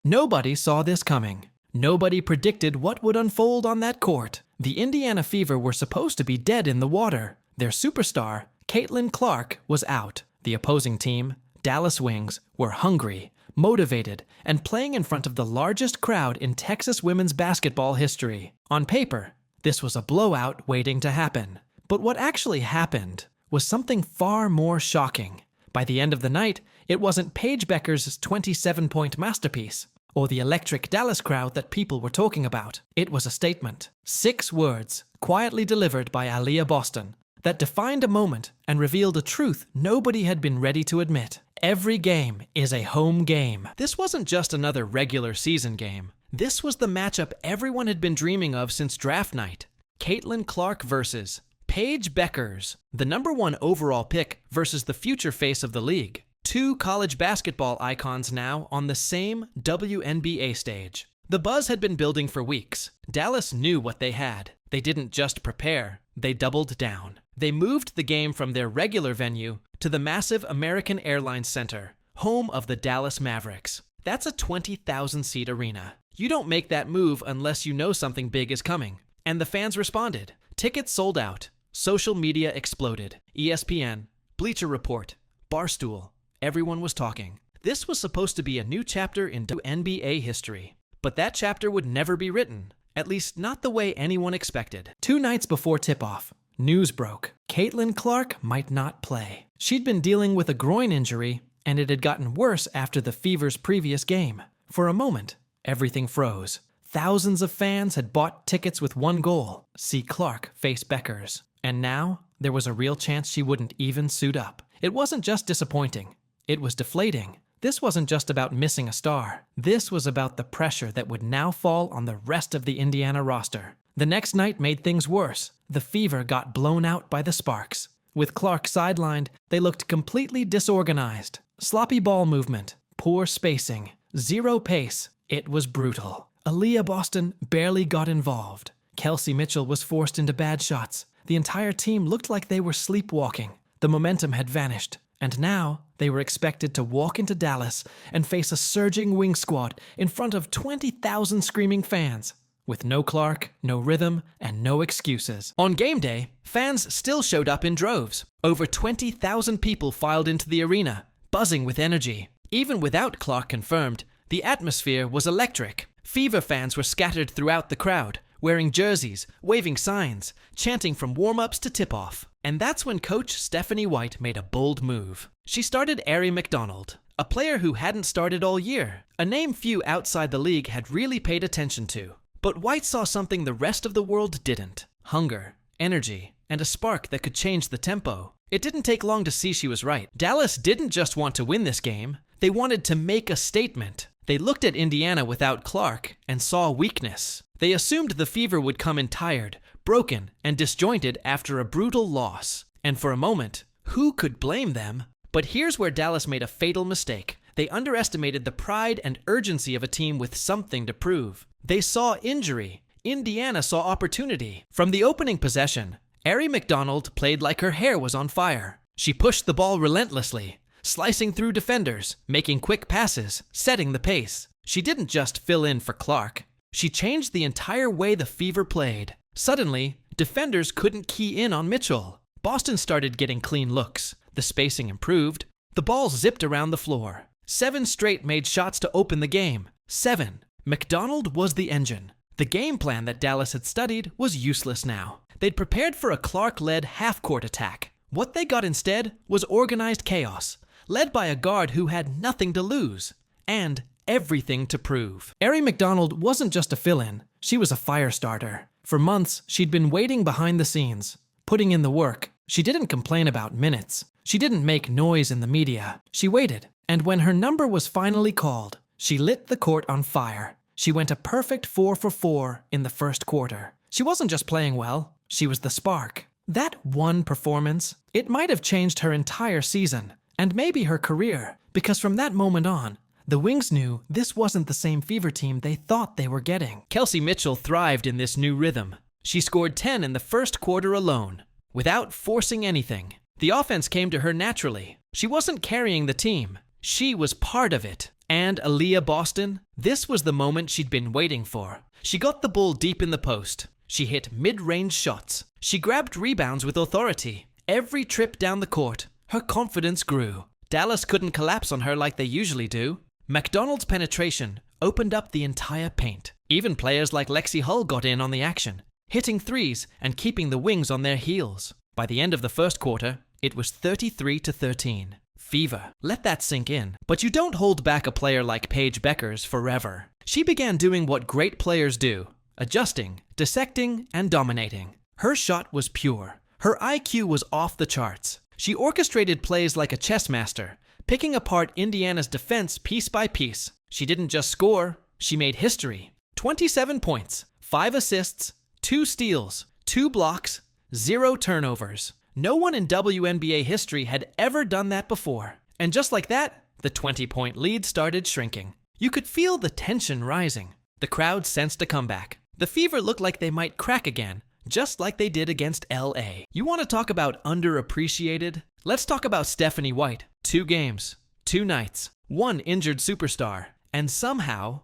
Nobody saw this coming. Nobody predicted what would unfold on that court. The Indiana Fever were supposed to be dead in the water. Their superstar, Caitlin Clark, was out. The opposing team, Dallas Wings, were hungry, motivated, and playing in front of the largest crowd in Texas women's basketball history. On paper, this was a blowout waiting to happen. But what actually happened was something far more shocking. By the end of the night, it wasn't Paige Bueckers' 27-point masterpiece or the electric Dallas crowd that people were talking about. It was a statement. 6 words, quietly delivered by Aliyah Boston, that defined a moment and revealed a truth nobody had been ready to admit. Every game is a home game. This wasn't just another regular season game. This was the matchup everyone had been dreaming of since draft night. Caitlin Clark versus Paige Bueckers, the #1 overall pick versus the future face of the league. 2 college basketball icons now on the same WNBA stage. The buzz had been building for weeks. Dallas knew what they had. They didn't just prepare, they doubled down. They moved the game from their regular venue to the massive American Airlines Center, home of the Dallas Mavericks. That's a 20,000-seat arena. You don't make that move unless you know something big is coming. And the fans responded. Tickets sold out. Social media exploded. ESPN, Bleacher Report, Barstool. Everyone was talking. This was supposed to be a new chapter in NBA history. But that chapter would never be written. At least not the way anyone expected. 2 nights before tip-off, news broke. Caitlin Clark might not play. She'd been dealing with a groin injury, and it had gotten worse after the Fever's previous game. For a moment, everything froze. Thousands of fans had bought tickets with one goal: see Clark face Bueckers. And now, there was a real chance she wouldn't even suit up. It wasn't just disappointing. It was deflating. This wasn't just about missing a star. This was about the pressure that would now fall on the rest of the Indiana roster. The next night made things worse. The Fever got blown out by the Sparks. With Clark sidelined, they looked completely disorganized. Sloppy ball movement, poor spacing, zero pace. It was brutal. Aliyah Boston barely got involved. Kelsey Mitchell was forced into bad shots. The entire team looked like they were sleepwalking. The momentum had vanished. And now, they were expected to walk into Dallas and face a surging wing squad in front of 20,000 screaming fans. With no Clark, no rhythm, and no excuses. On game day, fans still showed up in droves. Over 20,000 people filed into the arena, buzzing with energy. Even without Clark confirmed, the atmosphere was electric. Fever fans were scattered throughout the crowd, wearing jerseys, waving signs, chanting from warm-ups to tip-off. And that's when Coach Stephanie White made a bold move. She started Aliyah McDonald, a player who hadn't started all year, a name few outside the league had really paid attention to. But White saw something the rest of the world didn't: hunger, energy, and a spark that could change the tempo. It didn't take long to see she was right. Dallas didn't just want to win this game, they wanted to make a statement. They looked at Indiana without Clark and saw weakness. They assumed the Fever would come in tired, broken, and disjointed after a brutal loss. And for a moment, who could blame them? But here's where Dallas made a fatal mistake. They underestimated the pride and urgency of a team with something to prove. They saw injury. Indiana saw opportunity. From the opening possession, Aliyah McDonald played like her hair was on fire. She pushed the ball relentlessly, slicing through defenders, making quick passes, setting the pace. She didn't just fill in for Clark. She changed the entire way the Fever played. Suddenly, defenders couldn't key in on Mitchell. Boston started getting clean looks. The spacing improved. The ball zipped around the floor. 7 straight made shots to open the game. 7. McDonald was the engine. The game plan that Dallas had studied was useless now. They'd prepared for a Clark-led half-court attack. What they got instead was organized chaos, led by a guard who had nothing to lose and everything to prove. Aliyah McDonald wasn't just a fill-in. She was a fire starter. For months, she'd been waiting behind the scenes, putting in the work. She didn't complain about minutes. She didn't make noise in the media. She waited, and when her number was finally called, she lit the court on fire. She went a perfect 4 for 4 in the first quarter. She wasn't just playing well, she was the spark. That one performance, it might have changed her entire season, and maybe her career, because from that moment on, the Wings knew this wasn't the same Fever team they thought they were getting. Kelsey Mitchell thrived in this new rhythm. She scored 10 in the first quarter alone, without forcing anything. The offense came to her naturally. She wasn't carrying the team. She was part of it. And Aliyah Boston, this was the moment she'd been waiting for. She got the ball deep in the post. She hit mid-range shots. She grabbed rebounds with authority. Every trip down the court, her confidence grew. Dallas couldn't collapse on her like they usually do. McDonald's penetration opened up the entire paint. Even players like Lexi Hull got in on the action, hitting threes and keeping the wings on their heels. By the end of the first quarter, it was 33-13. Fever. Let that sink in. But you don't hold back a player like Paige Bueckers forever. She began doing what great players do, adjusting, dissecting, and dominating. Her shot was pure. Her IQ was off the charts. She orchestrated plays like a chess master, picking apart Indiana's defense piece by piece. She didn't just score, she made history. 27 points, 5 assists, 2 steals, 2 blocks, 0 turnovers. No one in WNBA history had ever done that before. And just like that, the 20-point lead started shrinking. You could feel the tension rising. The crowd sensed a comeback. The Fever looked like they might crack again, just like they did against LA. You want to talk about underappreciated? Let's talk about Stephanie White. 2 games, 2 nights, 1 injured superstar. And somehow,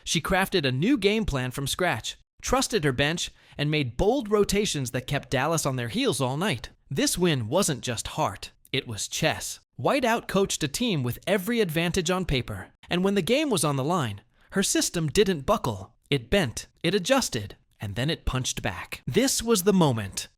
she crafted a new game plan from scratch, trusted her bench, and made bold rotations that kept Dallas on their heels all night. This win wasn't just heart, it was chess. White out-coached a team with every advantage on paper. And when the game was on the line, her system didn't buckle. It bent, it adjusted, and then it punched back. This was the moment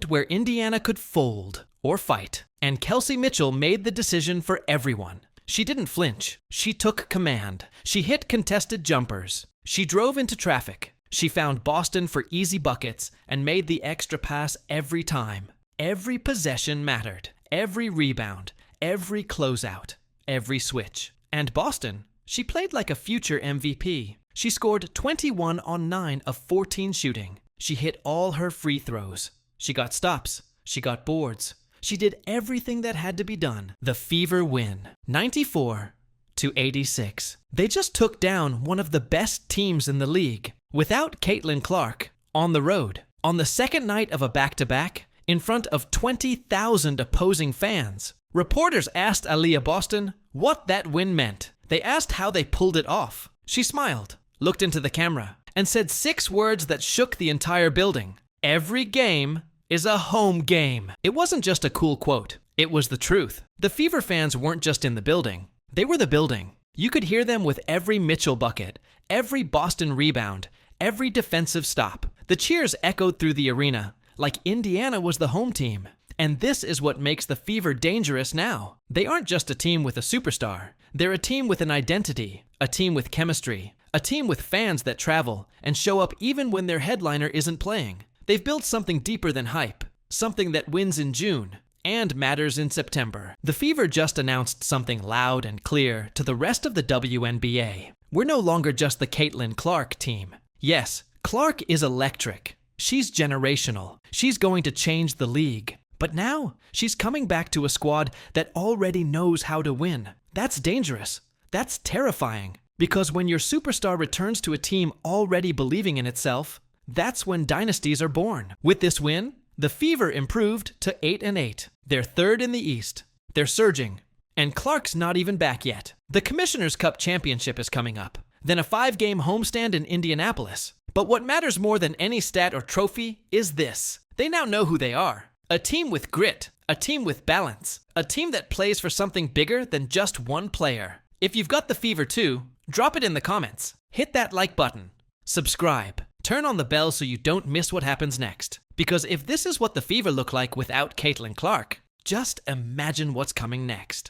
where Indiana could fold or fight. And Kelsey Mitchell made the decision for everyone. She didn't flinch. She took command. She hit contested jumpers. She drove into traffic. She found Boston for easy buckets and made the extra pass every time. Every possession mattered. Every rebound. Every closeout. Every switch. And Boston, she played like a future MVP. She scored 21 on 9 of 14 shooting. She hit all her free throws. She got stops. She got boards. She did everything that had to be done. The Fever win, 94-86. They just took down one of the best teams in the league. Without Caitlin Clark, on the road, on the second night of a back-to-back, in front of 20,000 opposing fans. Reporters asked Aliyah Boston what that win meant. They asked how they pulled it off. She smiled, looked into the camera, and said 6 words that shook the entire building. Every game is a home game. It wasn't just a cool quote. It was the truth. The Fever fans weren't just in the building. They were the building. You could hear them with every Mitchell bucket, every Boston rebound, every defensive stop. The cheers echoed through the arena, like Indiana was the home team. And this is what makes the Fever dangerous now. They aren't just a team with a superstar. They're a team with an identity, a team with chemistry, a team with fans that travel and show up even when their headliner isn't playing. They've built something deeper than hype, something that wins in June and matters in September. The Fever just announced something loud and clear to the rest of the WNBA. We're no longer just the Caitlin Clark team. Yes, Clark is electric. She's generational. She's going to change the league. But now, she's coming back to a squad that already knows how to win. That's dangerous. That's terrifying. Because when your superstar returns to a team already believing in itself, that's when dynasties are born. With this win, the Fever improved to 8-8. They're 3rd in the East. They're surging. And Clark's not even back yet. The Commissioner's Cup Championship is coming up. Then a 5-game homestand in Indianapolis. But what matters more than any stat or trophy is this. They now know who they are. A team with grit. A team with balance. A team that plays for something bigger than just one player. If you've got the Fever too, drop it in the comments. Hit that like button. Subscribe. Turn on the bell so you don't miss what happens next. Because if this is what the Fever look like without Caitlin Clark, just imagine what's coming next.